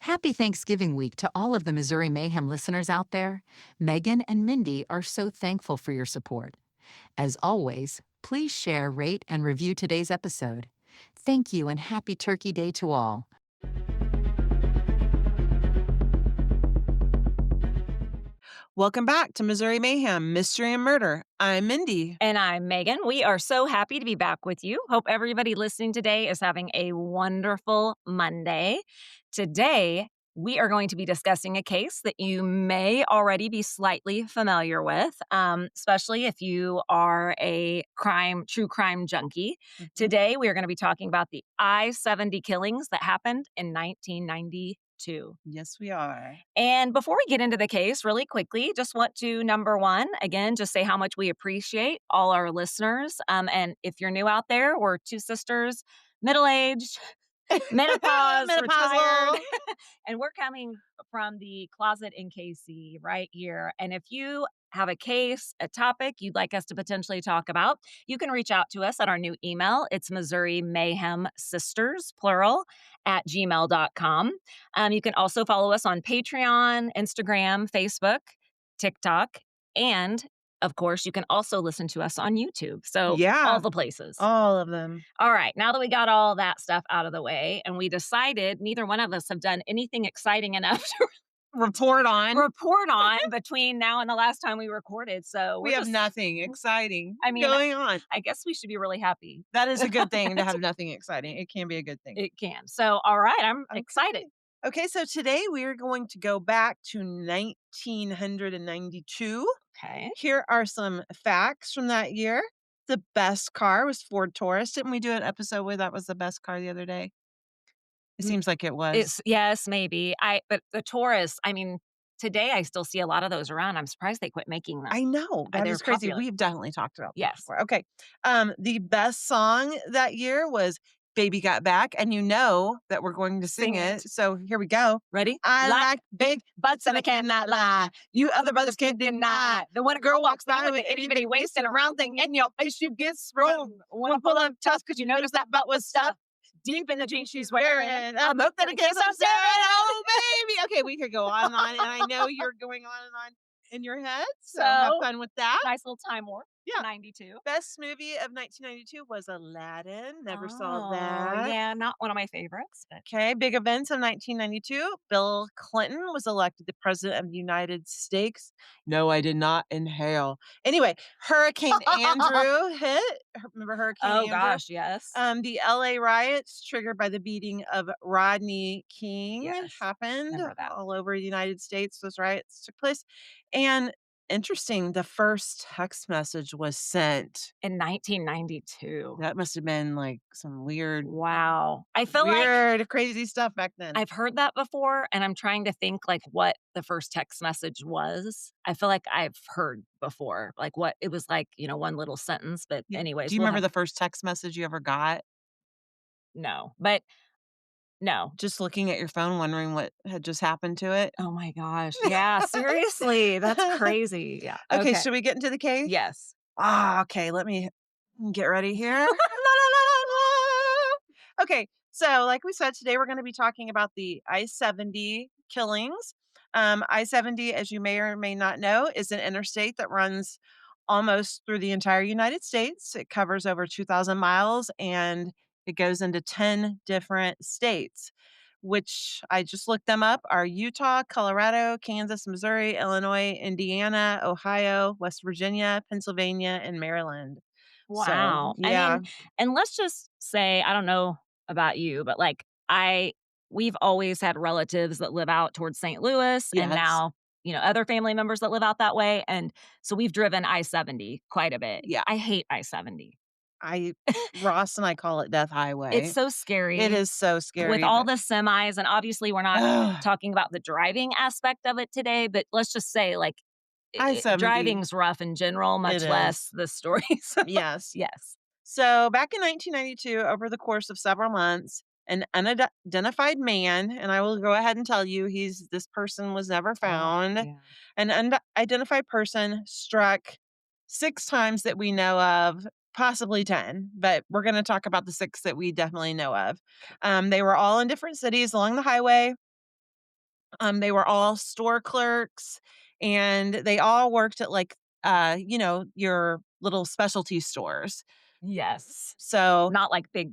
Happy Thanksgiving week to all of the Missouri Mayhem listeners out there. Megan and Mindy are so thankful for your support. As always, please share, rate, and review today's episode. Thank you and happy Turkey Day to all. Welcome back to Missouri Mayhem, Mystery and Murder. I'm Mindy. And I'm Megan. We are so happy to be back with you. Hope everybody listening today is having a wonderful Monday. Today, we are going to be discussing a case that you may already be slightly familiar with, especially if you are a true crime junkie. Today, we are going to be talking about the I-70 killings that happened in 1992. Yes, we are. And before we get into the case, really quickly, just want to, number one, again, just say how much we appreciate all our listeners. And if you're new out there, we're two sisters, middle-aged, menopause, retired, and we're coming from the closet in KC right here. And if you have a case, a topic you'd like us to potentially talk about, you can reach out to us at our new email. It's Missouri Mayhem Sisters, plural, @gmail.com. You can also follow us on Patreon, Instagram, Facebook, TikTok, and of course, you can also listen to us on YouTube. So all the places. All of them. All right. Now that we got all that stuff out of the way and we decided neither one of us have done anything exciting enough to report on between now and the last time we recorded. So we have nothing exciting going on. I guess we should be really happy. That is a good thing to have nothing exciting. It can be a good thing. It can. So, all right. I'm excited. Okay. So today we are going to go back to 1992. Okay. Here are some facts from that year. The best car was Ford Taurus. Didn't we do an episode where that was the best car the other day? It seems like it was. Yes, maybe. But the Taurus, today I still see a lot of those around. I'm surprised they quit making them. I know. That is crazy. Popular. We've definitely talked about that Yes. before. Okay. The best song that year was Baby Got Back, and you know that we're going to sing it. So here we go. Ready? I like big butts and I cannot lie. You other brothers can't deny. The when a girl walks by with itty-bitty waist and a round thing in your face, you get sprung. One full of tusk because you notice that butt was stuffed deep in the jeans she's wearing. I'm hooked in a kiss, I'm staring. Oh, baby. Okay, we could go on and on, and I know you're going on and on in your head. So have fun with that. Nice little time warp. Yeah. 92. Best movie of 1992 was Aladdin. Never saw that. Yeah, not one of my favorites. But. Okay, big events of 1992. Bill Clinton was elected the president of the United States. No, I did not inhale. Anyway, Hurricane Andrew hit. Remember Hurricane Andrew? Oh, gosh, yes. The LA riots triggered by the beating of Rodney King happened all over the United States. Those riots took place. And interesting, the first text message was sent in 1992. That must have been like some weird. Wow. I feel weird, crazy stuff back then. I've heard that before, and I'm trying to think like what the first text message was. I feel like I've heard before, like what it was like, one little sentence. But anyways. Do you remember the first text message you ever got? No, but no. Just looking at your phone, wondering what had just happened to it. Oh my gosh. Yeah, seriously. That's crazy. Yeah. Okay, should we get into the case? Yes. Okay, let me get ready here. Okay, so like we said, today we're going to be talking about the I-70 killings. I-70, as you may or may not know, is an interstate that runs almost through the entire United States. It covers over 2,000 miles, and it goes into 10 different states, which I just looked them up, are Utah, Colorado, Kansas, Missouri, Illinois, Indiana, Ohio, West Virginia, Pennsylvania, and Maryland. Wow. So, yeah. And let's just say, I don't know about you, but like we've always had relatives that live out towards St. Louis, and now, other family members that live out that way. And so we've driven I-70 quite a bit. Yeah. I hate I-70. Ross and I call it Death Highway. It's so scary. It is so scary. With all the semis, and obviously we're not talking about the driving aspect of it today, but let's just say like driving's rough in general, much less the stories. Yes. Yes. So back in 1992, over the course of several months, an unidentified man, and I will go ahead and tell you, this person was never found. An unidentified person struck 6 times that we know of, possibly 10, but we're going to talk about the 6 that we definitely know of. They were all in different cities along the highway. They were all store clerks, and they all worked at, like, your little specialty stores. Yes. So Not like big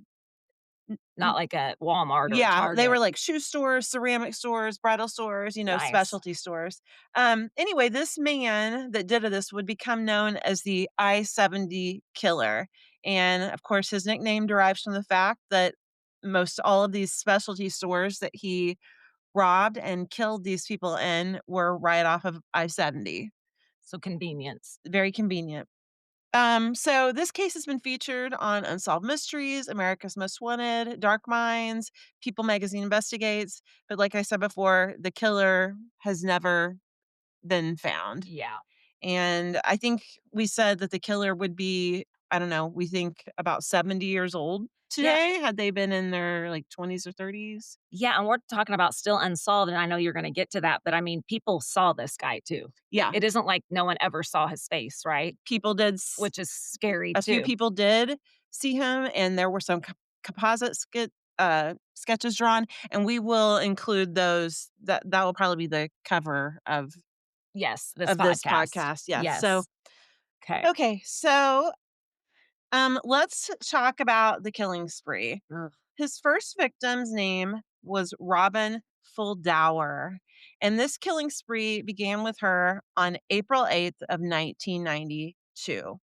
not like a Walmart or a yeah, they were Target. like shoe stores, ceramic stores, bridal stores, Nice. specialty stores. Anyway, this man that did this would become known as the I-70 killer. And of course, his nickname derives from the fact that most all of these specialty stores that he robbed and killed these people in were right off of I-70. So convenience. Very convenient. So this case has been featured on Unsolved Mysteries, America's Most Wanted, Dark Minds, People Magazine Investigates, but like I said before, the killer has never been found. Yeah. And I think we said that the killer would be, I don't know, we think about 70 years old Yeah. today had they been in their like 20s or 30s. Yeah, and we're talking about still unsolved, and I know you're gonna get to that, but I mean, people saw this guy too. Yeah, It isn't like no one ever saw his face, right? people did Which is scary a few too. people did see him, and there were some composite sketches drawn, and we will include those. That will probably be the cover Yes, this of this podcast. podcast. Yes. So Yes. Okay. okay, so let's talk about the killing spree. Ugh. His first victim's name was Robin Fulldower, and this killing spree began with her on April 8th of 1992.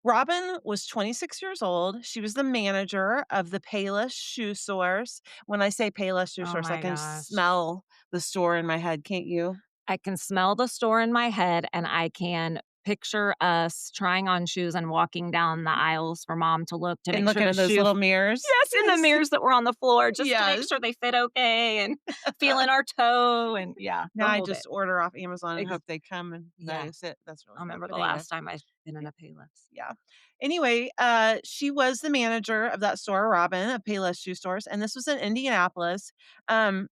Robin was 26 years old. She was the manager of the Payless Shoe Source. When I say Payless Shoe Oh Source, I my can gosh. smell the store in my head, can't you? I can smell the store in my head, and I can picture us trying on shoes and walking down the aisles for mom to look to And make sure looking the at those shoe little mirrors. yes, in the Yes. mirrors that were on the floor just to make Yes. sure they fit okay and feeling our toe and yeah, Now the I whole bit. just order off Amazon and Ex hope they come and that yeah. is it. That's really I good. remember But the anyway, last time I've been in a Payless. yeah. Anyway, she was the manager of that store, Robin, of Payless Shoe Stores, and this was in Indianapolis. Um,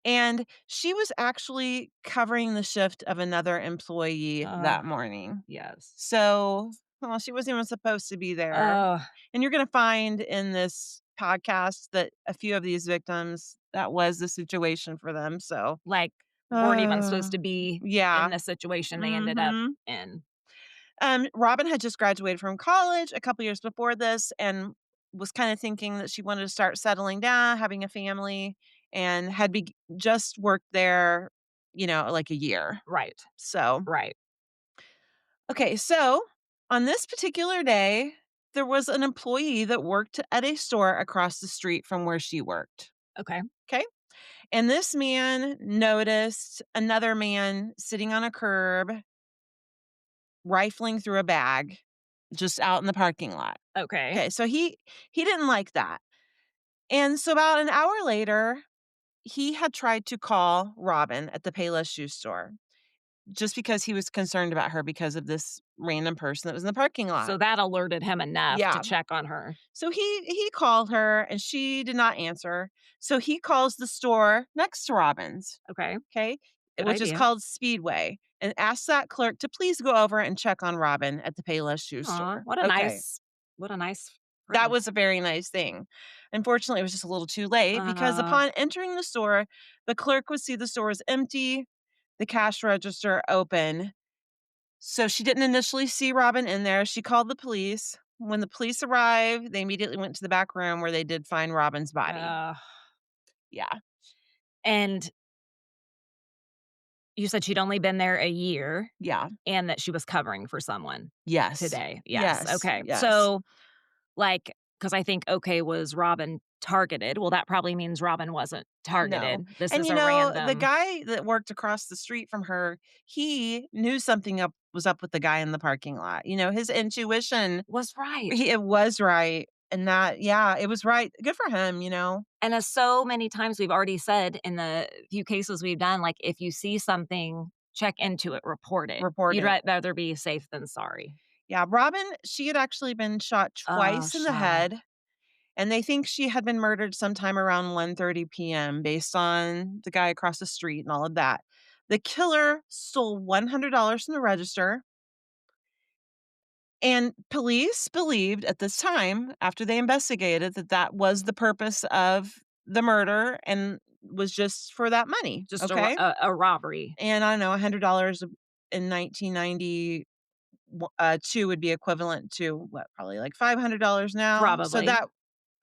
And she was actually covering the shift of another employee Oh, that morning. yes. So, well, she wasn't even supposed to be there. Oh, And you're going to find in this podcast that a few of these victims, that was the situation for them. So, like, weren't even uh, supposed to be in yeah. the situation they ended up Hmm. in. Robin had just graduated from college a couple years before this and was kind of thinking that she wanted to start settling down, having a family, and had just worked there, like a year. Right, So, right. okay, so on this particular day, there was an employee that worked at a store across the street from where she worked. Okay. Okay. And this man noticed another man sitting on a curb, rifling through a bag just out in the parking lot. Okay. Okay, so he didn't like that. And so about an hour later, he had tried to call Robin at the Payless shoe store just because he was concerned about her because of this random person that was in the parking lot. So that alerted him enough to Yeah. check on her. So he called her and she did not answer. So he calls the store next to Robin's, Okay. okay, Good which is idea. called Speedway, and asks that clerk to please go over and check on Robin at the Payless shoe Aw, store. Okay. what a nice That friend. was a very nice thing. Unfortunately, it was just a little too late because Uh-huh. upon entering the store, the clerk would see the store was empty, the cash register open. So she didn't initially see Robin in there. She called the police. When the police arrived, they immediately went to the back room where they did find Robin's body. Uh, Yeah. and you said she'd only been there a year Yeah. and that she was covering for someone Yes. today. Yes, Yes. okay. Yes. So, like, because I think, okay, was Robin targeted? Well, that probably means Robin wasn't No. targeted. This And is a the random guy that worked across the street from her, he knew something up was up with the guy in the parking lot. His intuition, was right. it was right. And that, yeah, it was right. Good for him. And as so many times we've already said in the few cases we've done, like, if you see something, check into it, report it. Report You'd it. rather be safe than sorry. Yeah, Robin, she had actually been shot Oh, twice in the shot. head, and they think she had been murdered sometime around 1:30 PM based on the guy across the street and all of that. The killer stole $100 from the register, and police believed at this time, after they investigated, that that was the purpose of the murder, and was just for that money, Just okay? a robbery, And I don't know, $100 in 1990 2 would be equivalent to what, probably like $500 now. So probably. that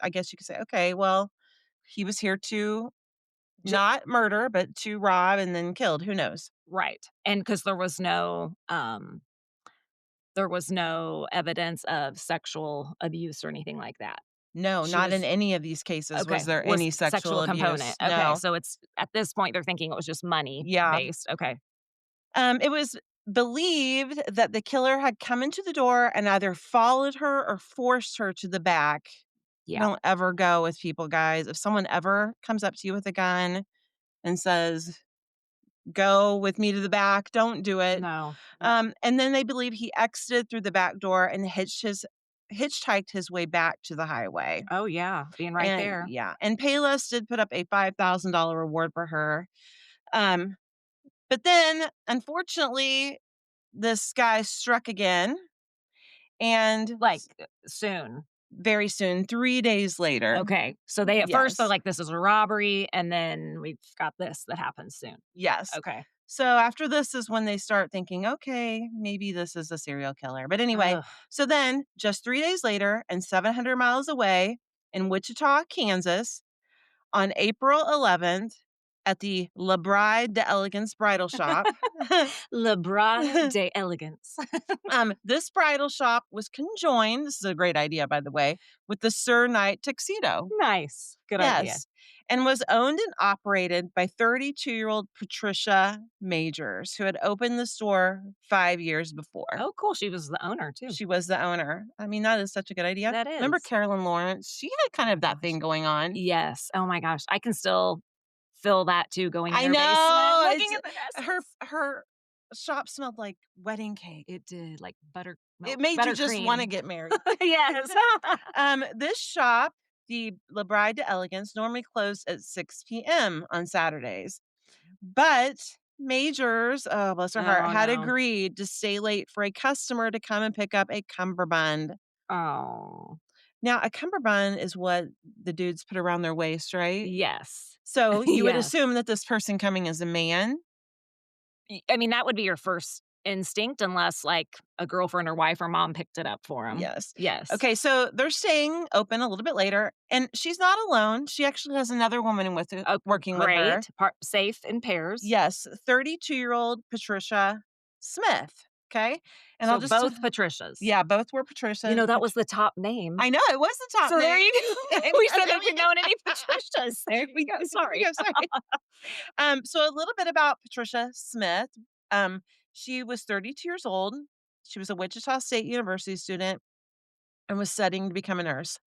I guess you could say, okay, well, he was here to Ju not murder, but to rob and then killed. Who knows? Right, and because there was no evidence of sexual abuse or anything like that. No, She not in was any of these cases was okay, there was any sexual sexual component. abuse. Okay, No. so it's at this point, they're thinking it was just money Yeah. based. Okay. It was believed that the killer had come into the door and either followed her or forced her to the back. Yeah. Don't ever go with people, guys. If someone ever comes up to you with a gun and says, "Go with me to the back," don't do it. No. No. And then they believe he exited through the back door and hitchhiked his way back to the highway. Oh, yeah, being right And there. yeah, and Payless did put up a $5,000 reward for her. Um, but then unfortunately, this guy struck again, and Like, soon. very soon, 3 days later. Okay. So they at first, they're Yes. like, "This is a robbery," and then we've got this that happens soon. Yes. Okay. So after this is when they start thinking, "Okay, maybe this is a serial killer." But anyway, Ugh. so then just 3 days later and 700 miles away in Wichita, Kansas, on April 11th at the La Bride d'Elegance bridal shop. Le bras d'elegance. This bridal shop was conjoined, this is a great idea, by the way, with the Sir Knight Tuxedo. Nice. Good idea. Yes, and was owned and operated by 32-year-old Patricia Majors, who had opened the store 5 years before. Oh, cool. She was the owner too. She was the owner. I mean, that is such a good idea. That Remember is. Carolyn Lawrence? She had kind of that thing Gosh. going on. Yes. Oh my gosh. I can still feel that too going in I her basement, know, looking it's at the her dresses. her shop smelled like wedding cake. It did, like It made you just wanna buttercream. get married. Yes. This shop, the La Bride d'Elegance, normally closed at 6 p.m. on Saturdays, but Majors, oh, bless her heart, Oh, had no. agreed to stay late for a customer to come and pick up a cummerbund. Oh. Now, a cummerbund is what the dudes put around their waist, right? Yes. So, you would Yes. assume that this person coming is a man? I mean, that would be your first instinct unless, like, a girlfriend or wife or mom picked it up for him. Yes. Yes. Okay, so they're staying open a little bit later, and she's not alone. She actually has another woman Oh, working with her. great. Safe in pairs. Yes, 32-year-old Patricia Smith, okay? And I'll So just both Patricias. yeah, both were Patricia. You know, that was the top name. I know, it was the top So there name. you go. We said There if we we known any Patricias. There you go. Sorry. sorry. So a little bit about Patricia Smith. Um, she was 32 years old. She was a Wichita State University student and was studying to become a nurse.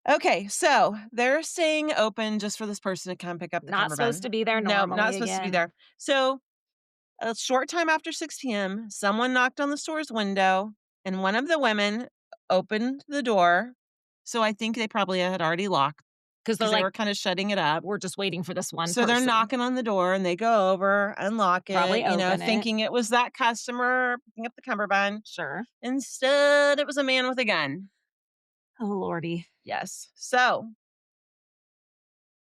Okay, so they're staying open just for this person to come pick up the Not supposed cummerbund. to be there No, not normally supposed to be again. there. So a short time after 6 p.m., someone knocked on the store's window, and one of the women opened the door. So I think they probably had already locked Because they're because they like, were kind of shutting it up. we're just waiting for this one So they're person. knocking on the door, and they go over, unlock it, Probably open it. thinking it was that customer picking up the cummerbund. Sure. Instead, it was a man with a gun. Oh, Lordy. Yes. So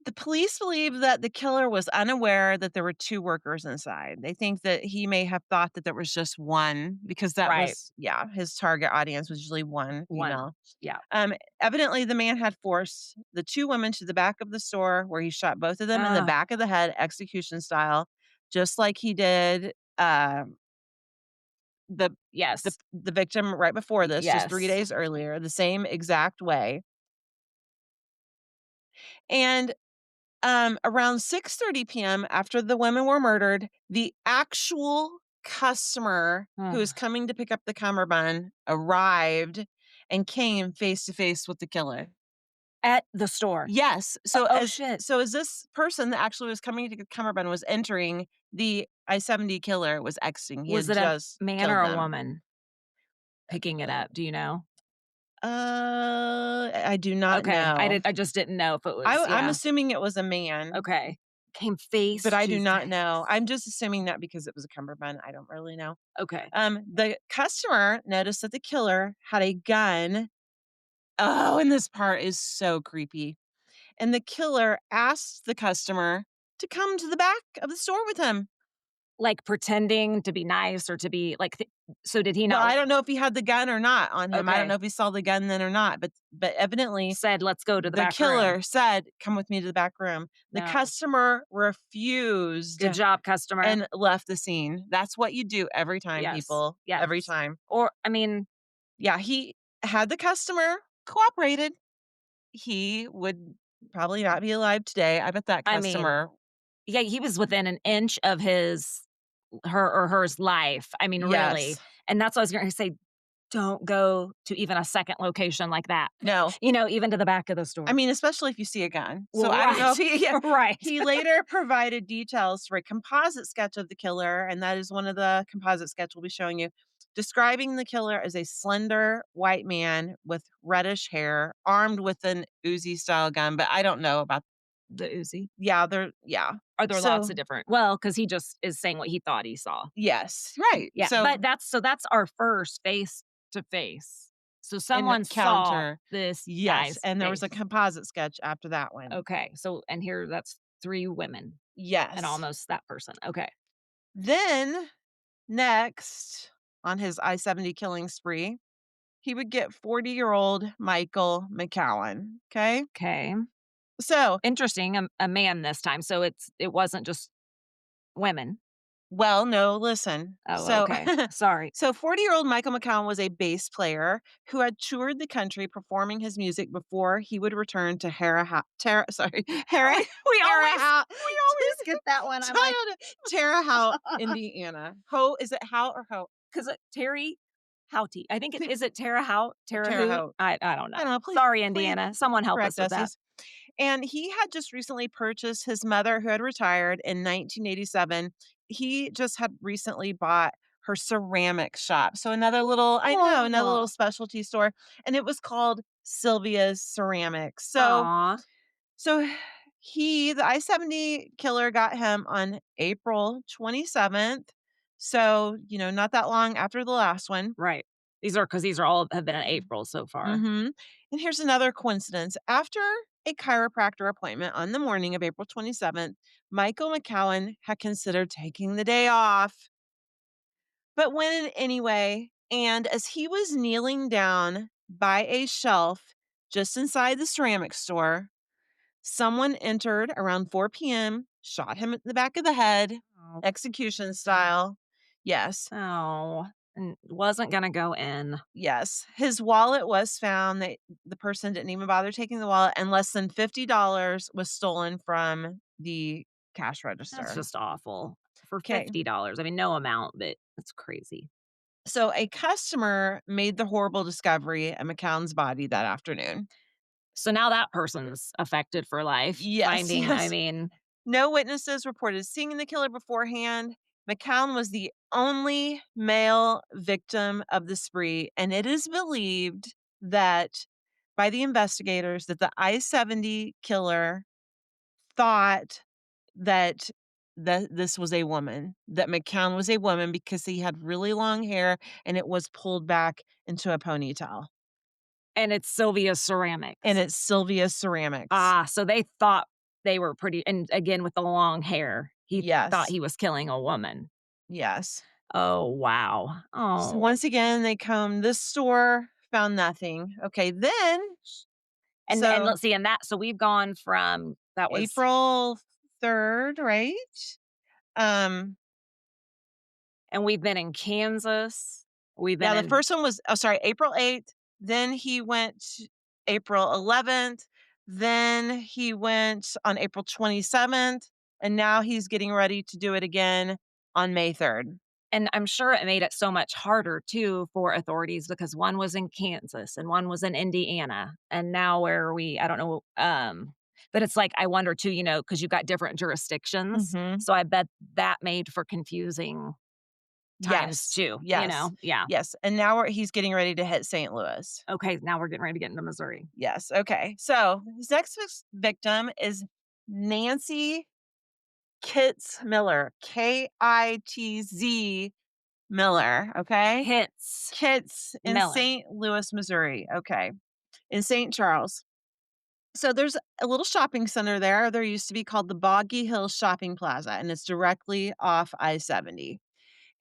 the police believe that the killer was unaware that there were 2 workers inside. They think that he may have thought that there was just 1 because that Right. was yeah, his target audience was usually 1 One. female. Yeah. Evidently, the man had forced the 2 women to the back of the store where he shot both of them in the Ah, back of the head, execution style, just like he did, the yes. the victim right before this, just 3 Yes. days earlier, the same exact way. And around 6:30 p.m., after the women were murdered, the actual customer who Ugh. was coming to pick up the cummerbund arrived and came face to face with the killer. At the store. Yes. Oh, shit. So as this person that actually was coming to get the cummerbund was entering, the I-70 killer was exiting. He Was had it a just man or killed a them. woman picking it up? Do you know? I do not Okay. know. I just didn't know if it was I'm yeah. assuming it was a man. Okay. Came But face I do to not know. face. I'm just assuming that because it was a cummerbund, I don't really know. Okay. The customer noticed that the killer had a gun. Oh, and this part is so creepy. and the killer asked the customer to come to the back of the store with him. Like, pretending to be nice or to be like, so did he Well, not I don't know if he had the gun or not on him. I don't okay, know if he saw the gun then or not, but evidently said, "Let's go to the the back room." killer said, "Come with me to the back room." The No. customer refused Good job, customer. and left the scene. That's what you do every time, Yes. people, Yes. every time. Or, I mean Yeah, he had the customer cooperated, he would probably not be alive today. I bet that I mean, customer. yeah, he was within an inch of his her or her's life. I mean, really. Yes. And that's what I was gonna say, don't go to even a second location like that. No. Even to the back of the I store. mean, especially if you see a gun. So Well, I don't know right. if he yeah. Right. He later provided details for a composite sketch of the killer, and that is one of the composite sketch we'll be showing you, describing the killer as a slender white man with reddish hair, armed with an Uzi style gun, but I don't know about. The Uzi. Yeah. Are there lots So, of different well, because he just is saying what he thought he saw. yes, right. Yeah, So, but that's our first face to face. So an someone saw encounter. this Yes, guy's and there was a face. composite sketch after that one. Okay, so and here that's 3 women and Yes. almost that person. Okay. Then, next on his I-70 killing spree, he would get 40-year-old Michael McCowan, okay? Okay. So, Interesting, a man this time, so it wasn't just women. well, no, listen. Oh, So okay. Sorry. so 40-year-old Michael McCown was a bass player who had toured the country performing his music before he would return to Hara We Hara always House. we always get that one. I'm like, Terre Haute, Indiana. Ho is it How or Ho? 'cause Terry Houghty. I think is it Terre Haute? Terre Terre Haute? Haute. I don't know. I don't know, please Sorry, please Indiana. Someone help us correct with us, that. yes. And he had just recently purchased his mother, who had retired in 1987. He just had recently bought her ceramic shop. So another Aw. little specialty store, and it was called Sylvia's Ceramics. Aw. So the I-70 killer got him on April 27th. So, not that long after the last one. Right. These are all have been in April so far. Mhm. And here's another coincidence. After a chiropractor appointment on the morning of April 27th, Michael McCowan had considered taking the day off, but went in anyway. And as he was kneeling down by a shelf just inside the ceramic store, someone entered around 4 p.m., shot him in the back of the head, Oh. execution style. Yes. Oh, and wasn't gonna go in. Yes, his wallet was found. The person didn't even bother taking the wallet, and less than $50 was stolen from the cash That's register. just awful. For Okay, $50. I mean, no amount, but that's crazy. so a customer made the horrible discovery at McCown's body that afternoon. So now that person's affected for life, Yes, finding I yes. mean, No witnesses reported seeing the killer beforehand. McCown was the only male victim of the spree, and it is believed that by the investigators that the I-70 killer thought that this was a woman, that McCown was a woman because he had really long hair and it was pulled back into a ponytail. and it's Sylvia And Ceramics. it's Sylvia Ceramics. Ah, so they thought they were pretty and again, with the long hair, he thought Yes. he was killing a woman. Yes. Oh, wow. So Oh, once again, they combed this store, found nothing. Okay, then and so let's see, and that so we've gone from that was April 3rd, right? Um, and we've been in Kansas. We've been yeah, the in first one was April 8th, then he went April 11th, then he went on April 27th, and now he's getting ready to do it again on May 3rd. and I'm sure it made it so much harder too for authorities because one was in Kansas and one was in Indiana, and now where are we? I don't know, but it's like, I wonder too, because 'cause you've got different jurisdictions, Mhm. so I bet that made for confusing times Yes, too, you yes, know? Yeah. yes, and now he's getting ready to hit St. Louis. Okay, now we're getting ready to get into Missouri. Yes, okay. So, his next victim is Nancy Kitz Miller, Kitz Miller, okay? Hits Kitz in Miller. St. Louis, Missouri, okay. In St. Charles. So there's a little shopping center there. There used to be called the Boggy Hills Shopping Plaza, and it's directly off I-70.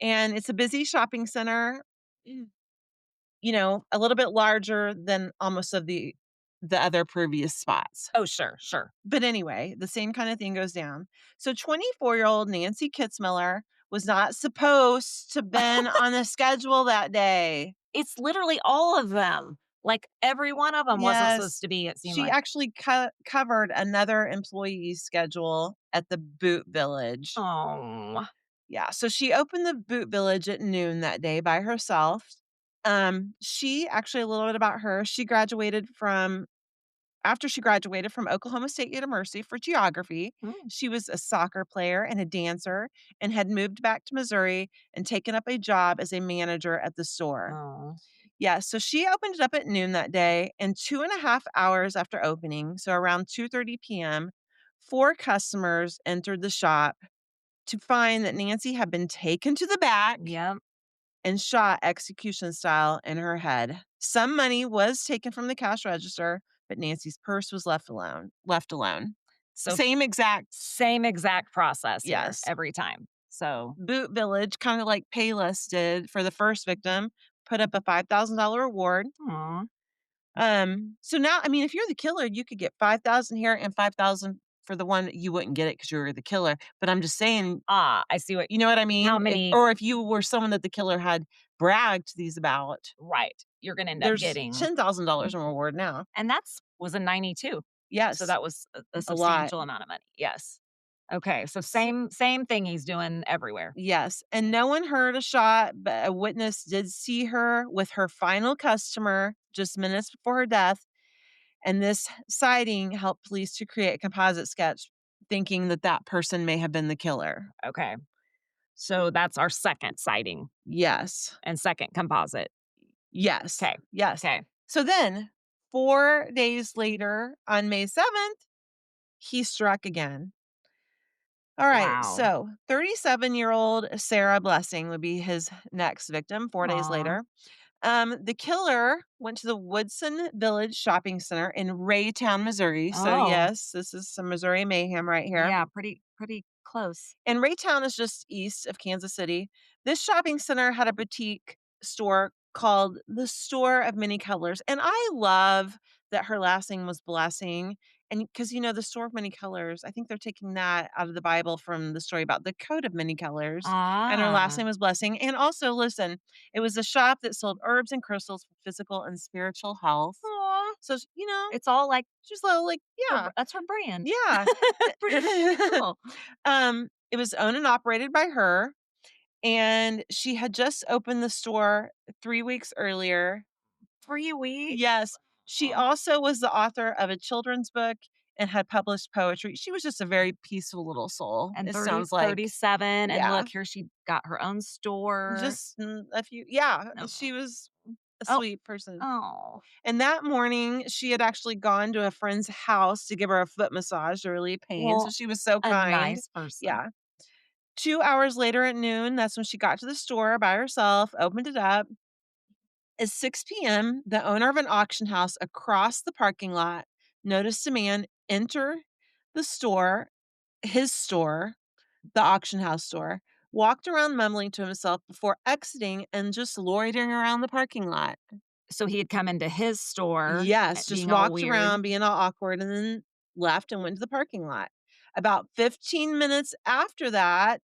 And it's a busy shopping center, a little bit larger than almost of the other previous spots. Oh, sure, sure. But anyway, the same kind of thing goes down. So 24-year-old Nancy Kitzmiller was not supposed to been on the schedule that day. It's literally all of them. Like, every one of them wasn't Yes. supposed to be, it seemed She like. actually covered another employee's schedule at the Boot Village. Oh, Yeah, so she opened the Boot Village at noon that day by herself. She actually, a little bit about her, after she graduated from Oklahoma State University for geography. mm, She was a soccer player and a dancer and had moved back to Missouri and taken up a job as a manager at the store. oh, Yeah, so she opened it up at noon that day, and 2.5 hours after opening, so around 2:30 PM, 4 customers entered the shop to find that Nancy had been taken to the back yep. and shot execution style in her head. Some money was taken from the cash register, but Nancy's purse was left alone. So, Same exact. same exact process here Yes. every time. So, Boot Village, kinda like Payless did for the first victim, put up a $5,000 reward. aw. So now, I mean, if you're the killer, you could get 5,000 here and 5,000 for the one. You wouldn't get it because you were the killer, but I'm just saying, I see what you know what I how mean? many Or if you were someone that the killer had bragged these about, right, you're gonna end up there's getting. $10,000 in reward now. And that's was in '92. So Yes, that was a a lot. substantial amount of money. Yes. Okay, so S same thing he's doing everywhere. Yes, and no one heard a shot, but a witness did see her with her final customer just minutes before her death, and this sighting helped police to create a composite sketch, thinking that that person may have been the killer. Okay. So that's our second sighting Yes. and second composite. Yes. Okay. Yes. Okay. So then, 4 days later, on May 7th, he struck again. All right, Wow. so 37-year-old Sarah Blessing would be his next victim 4 days Aw. later. The killer went to the Woodson Village Shopping Center in Raytown, Missouri. So, Oh, yes, this is some Missouri mayhem right here. yeah, pretty close. And Raytown is just east of Kansas City. This shopping center had a boutique store called the Store of Many Colors. And I love that her last name was Blessing. And because, the Store of Many Colors, I think they're taking that out of the Bible from the story about the coat of many colors. And her last Ah. name was Blessing. And also, listen, it was a shop that sold herbs and crystals for physical and spiritual health. Aw. So, It's all like she's a little like, yeah, that's her brand. yeah. Pretty cool. It was owned and operated by her, and she had just opened the store 3 weeks earlier. 3 weeks. Yes, she Aw. also was the author of a children's book and had published poetry. She was just a very peaceful little soul, And it 30, sounds like. 37, and Yeah, look, here she got her own store. just, a few, yeah, No. she was a Oh, sweet person. oh. And that morning, she had actually gone to a friend's house to give her a foot massage to relieve pain, so Well, she was so a kind. nice person. Yeah. 2 hours later at noon, that's when she got to the store by herself, opened it up. At 6 PM, the owner of an auction house across the parking lot noticed a man enter the store, his store, the auction house store, walked around mumbling to himself before exiting and just loitering around the parking lot. So he had come into his store, Yes, just being all walked weird. around being all awkward and then left and went to the parking lot. About 15 minutes after that,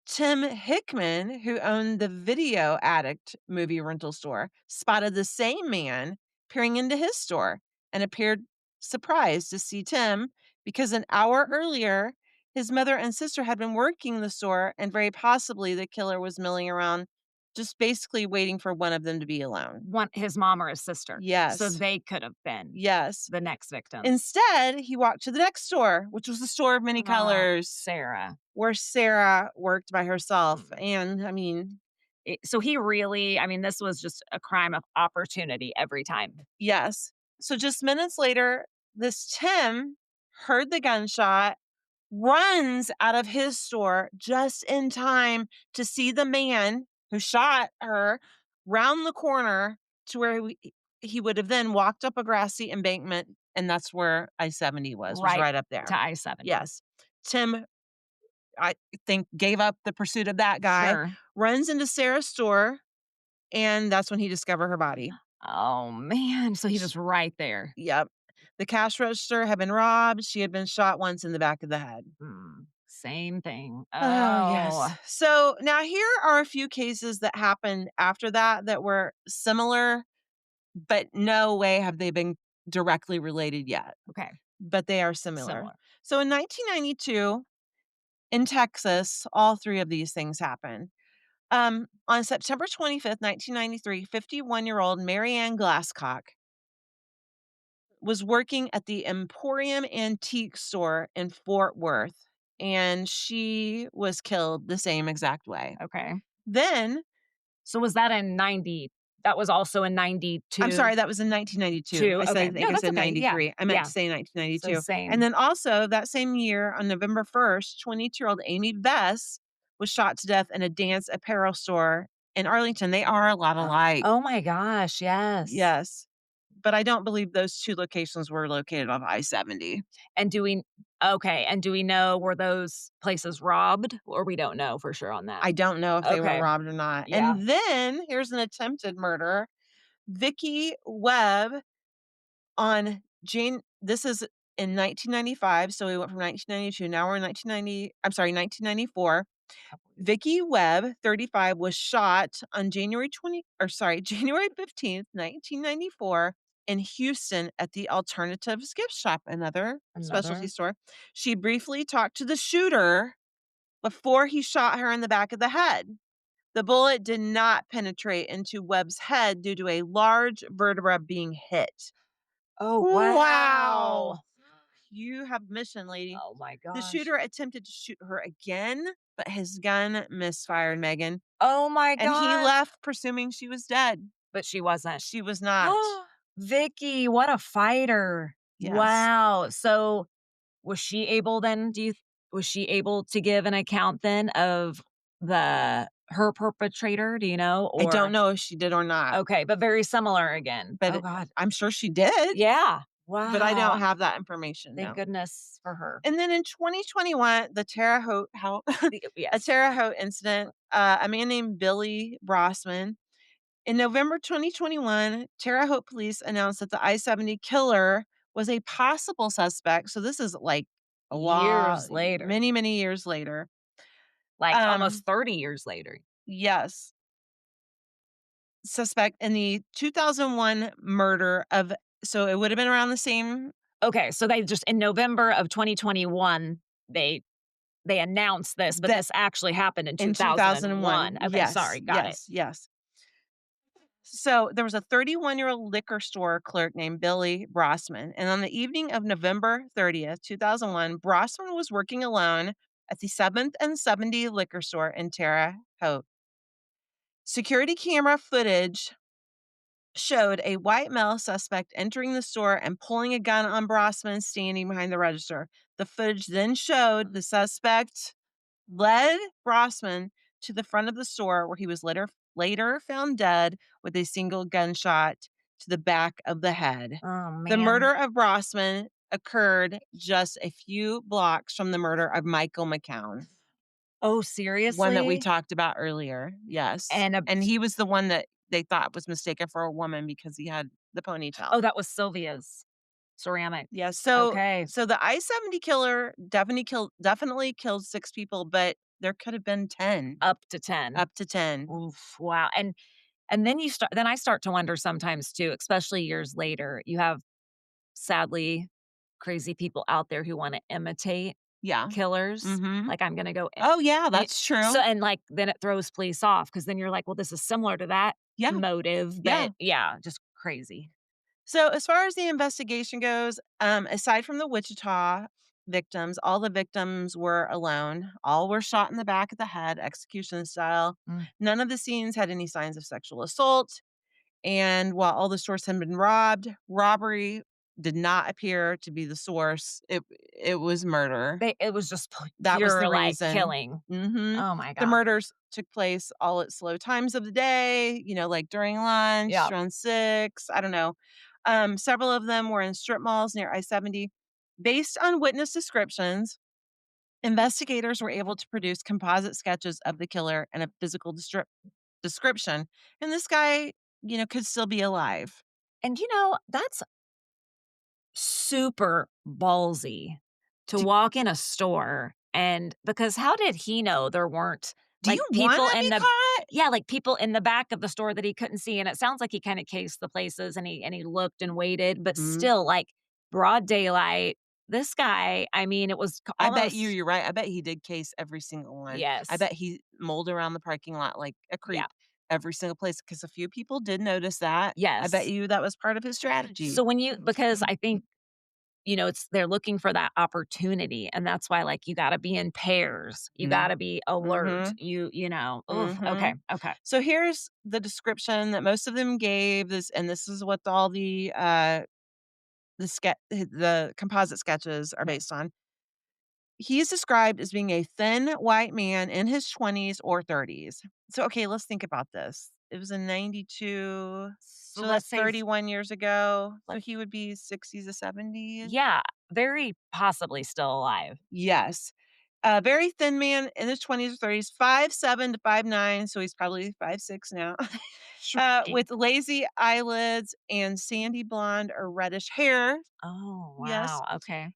Tim Hickman, who owned the Video Addict movie rental store, spotted the same man peering into his store and appeared surprised to see Tim because an hour earlier, his mother and sister had been working the store, and very possibly the killer was milling around, just basically waiting for one of them to be alone. One his mom or his sister. So Yes. they could have been Yes. the next victims. Instead, he walked to the next store, which was the Store of Many Ah, Colors, Sarah. where Sarah worked by herself. Mm. And I mean, So he really, I mean, this was just a crime of opportunity every time. yes. So just minutes later, this Tim heard the gunshot, runs out of his store just in time to see the man who shot her round the corner to where he would have then walked up a grassy embankment and that's where I-70 was Right right up there. to I-70. Yes. Tim, I think, gave up the pursuit of that guy, Sure. runs into Sarah's store, and that's when he discovered her body. Oh, man, so he's Sh just right there. Yep. The cash register had been robbed, she had been shot once in the back of the head. Same thing. Oh, Oh, yes. So, now here are a few cases that happened after that that were similar, but no way have they been directly related yet, okay, but they are similar. similar. So, in 1992, in Texas, all 3 of these things happened. On September 25th, 1993, 51-year-old Mary Ann Glasscock was working at the Emporium Antique Store in Fort Worth, and she was killed the same exact way. Okay. Then So was that in 90 that was also in I'm 92 sorry, that was in 1992. too? I Okay. said I No, think I that's said okay. Yeah. 93. I meant Yeah. to say So 1992. And same. then also that same year on November 1st, 22-year-old Amy Vess was shot to death in a dance apparel store in Arlington. They are a lot alike. Oh my gosh, yes. Yes. But I don't believe those 2 locations were located off I-70. And do we okay, and do we know were those places robbed, or we don't know for sure on that? I don't know if they were Okay. robbed or not. Yeah. And then here's an attempted murder. Vicky Webb on Jane this is in 1995, so we went from 1992, now we're in 1990 I'm sorry, 1994. Couple years. Vicky Webb, 35, was shot on January 15th, 1994 in Houston at the Alternatives gift shop, another specialty Another store. She briefly talked to the shooter before he shot her in the back of the head. The bullet did not penetrate into Webb's head due to a large vertebra being hit. Oh, Wow! wow. You have mission, lady. Oh my The gosh. shooter attempted to shoot her again, but his gun misfired, Megan, Oh my and he gosh. left presuming she was dead. But she wasn't. She was not. Vicky, what a fighter. Yes. Wow. So was she able then, was she able to give an account then of her perpetrator, do you know? I don't Or know if she did or not, okay, but very similar again. but Oh god. I'm sure she did, Yeah. but I don't Wow. have that information, Thank no. goodness for her. And then in 2021, the Terre Haute a Yes. Terre Haute incident, a man named Billy Brossman. In November 2021, Terre Haute police announced that the I-70 killer was a possible suspect, so this is, like, a lot Years later. many, many years later. Like Um, almost 30 years later. yes, suspect in the 2001 murder of so it would have been around the same Okay, so they just in November of 2021, they announced this, but that this actually happened in in 2001. 2001. Okay, Yes, sorry, got it. yes, yes. So there was a 31-year-old liquor store clerk named Billy Brossman, and on the evening of November 30th, 2001, Brossman was working alone at the 7th and 70 liquor store in Terre Haute. Security camera footage showed a white male suspect entering the store and pulling a gun on Brossman standing behind the register. The footage then showed the suspect led Brossman to the front of the store where he was later found dead with a single gunshot to the back of the head. Oh, The man. murder of Brossman occurred just a few blocks from the murder of Michael McCown, Oh, one that we seriously? talked about earlier. Yes. And a And he was the one that they thought was mistaken for a woman because he had the oh, ponytail. that was Sylvia's ceramic. Yeah, so Okay. so the I-70 killer definitely killed 6 people, but there could have been 10, Up to 10. up to 10. Oof, wow, and then I start to wonder sometimes too, especially years later, you have, sadly, crazy people out there who wanna imitate Yeah. killers. Mhm. Like, I'm gonna go Oh, yeah, I that's so true. and, like, then it throws police off because then you're like, "Well, this is similar to that Yeah, motive," yeah. but yeah, just crazy. So, as far as the investigation goes, aside from the Wichita victims, all the victims were alone. All were shot in the back of the head, execution style. Mm. None of the scenes had any signs of sexual assault. And while all the stores had been robbed, robbery did not appear to be the source. It was murder. It was just That was the pure, like, reason. killing. Mhm. Oh my The god. murders took place all at slow times of the day, like during lunch, Yep. around 6, I don't know. Several of them were in strip malls near I-70. Based on witness descriptions, investigators were able to produce composite sketches of the killer and a physical description. And this guy, could still be alive. And that's super ballsy to Do, walk in a store and because how did he know there weren't do like you want people to in be the caught? yeah, like people in the back of the store that he couldn't see and it sounds like he kind of cased the places and he looked and waited, but Mhm. still like broad daylight. This guy, I mean, it was I bet almost you're right. I bet he did case every single one. I yes. bet he mulled around the parking lot like a Yeah. creep every single place because a few people did notice that. I bet Yes. you that was part of his So strategy. when you because I think it's they're looking for that opportunity, and that's why, like, you gotta be in pairs. You Mhm. gotta be alert. Mhm. Oof, okay, Mhm. okay. So here's the description that most of them gave this, and this is what all the composite sketches are Okay. based on. He is described as being a thin white man in his 20s or 30s. So, okay, let's think about this. It was in 92, So so let's that's say 31 years ago. So let's he would be 60s to 70s. yeah, very possibly still alive. Yes. A very thin man in his 20s or 30s, 5'7" to 5'9", so he's probably 5'6" now. Shrinking. With lazy eyelids and sandy blonde or reddish hair. Oh, Yes. wow, okay.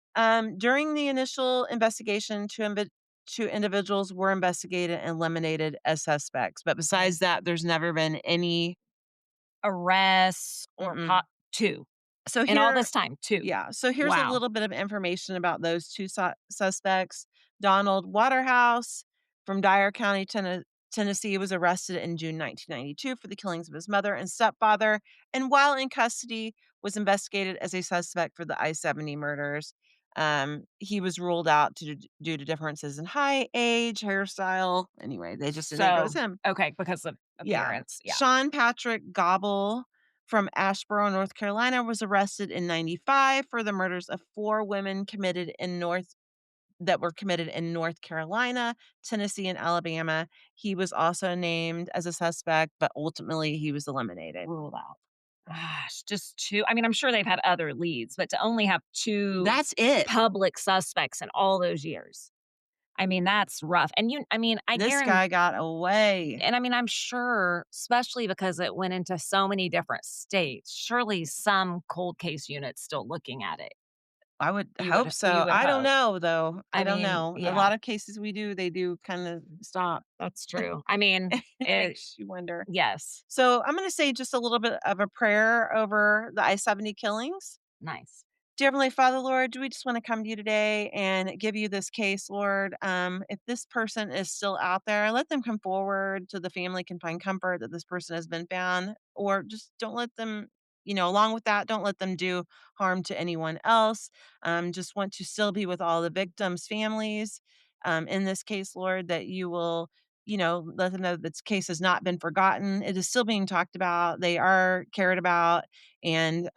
During the initial investigation, two individuals were investigated and eliminated as suspects. But Okay. besides that, there's never been any. Arrests or Mm-mm. 2. So In all here, this time, 2. yeah. So here's a Wow. little bit of information about those two suspects. Donald Waterhouse from Dyer County, Tennessee, was arrested in June 1992 for the killings of his mother and stepfather, and while in custody, was investigated as a suspect for the I-70 murders. He was ruled out due to differences in height, age, hairstyle. Anyway, they just didn't think it was So him. okay, because of Yeah. appearance, yeah. Sean Patrick Gobble from Asheboro, North Carolina, was arrested in 95 for the murders of 4 women committed in North Carolina, Tennessee, and Alabama. He was also named as a suspect, but ultimately he was eliminated. Ruled out. Gosh, just 2 I mean, I'm sure they've had other leads, but to only have 2 That's it. public suspects in all those years, I mean, that's rough, and I mean, I This guarantee guy got away. and I mean, I'm sure, especially because it went into so many different states, surely some cold case unit's still looking at it. I would hope You so. would I don't hope. know, though. I I don't mean, know. A yeah, lot of cases they do kind of stop. that's true. I mean, It it makes you wonder. yes, So I'm going to say just a little bit of a prayer over the I-70 killings. nice. Dear Heavenly Father, Lord, we just want to come to you today and give you this case, Lord. If this person is still out there, let them come forward so the family can find comfort that this person has been found, or just don't let them, along with that, don't let them do harm to anyone else. Just want to still be with all the victims' families. In this case, Lord, that you will, let them know that this case has not been forgotten. It is still being talked about. They are cared about. And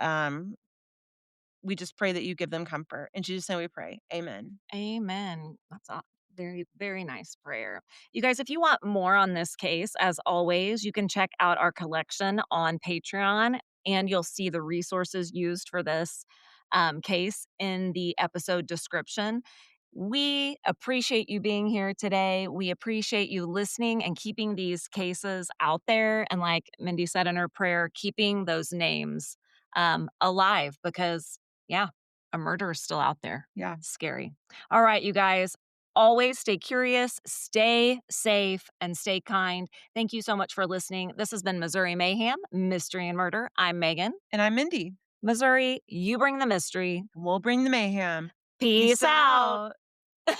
we just pray that you give them comfort. In Jesus' name we pray. Amen. Amen. That's a very, very nice prayer. You guys, if you want more on this case, as always, you can check out our collection on Patreon and you'll see the resources used for this case in the episode description. We appreciate you being here today. We appreciate you listening and keeping these cases out there. And like Mindy said in her prayer, keeping those names alive because, yeah, a murder is still out there. Yeah. Scary. All right, you guys, always stay curious, stay safe, and stay kind. Thank you so much for listening. This has been Missouri Mayhem, Mystery and Murder. I'm Megan. And I'm Mindy. Missouri, you bring the mystery. We'll bring the mayhem. Peace Peace out. out.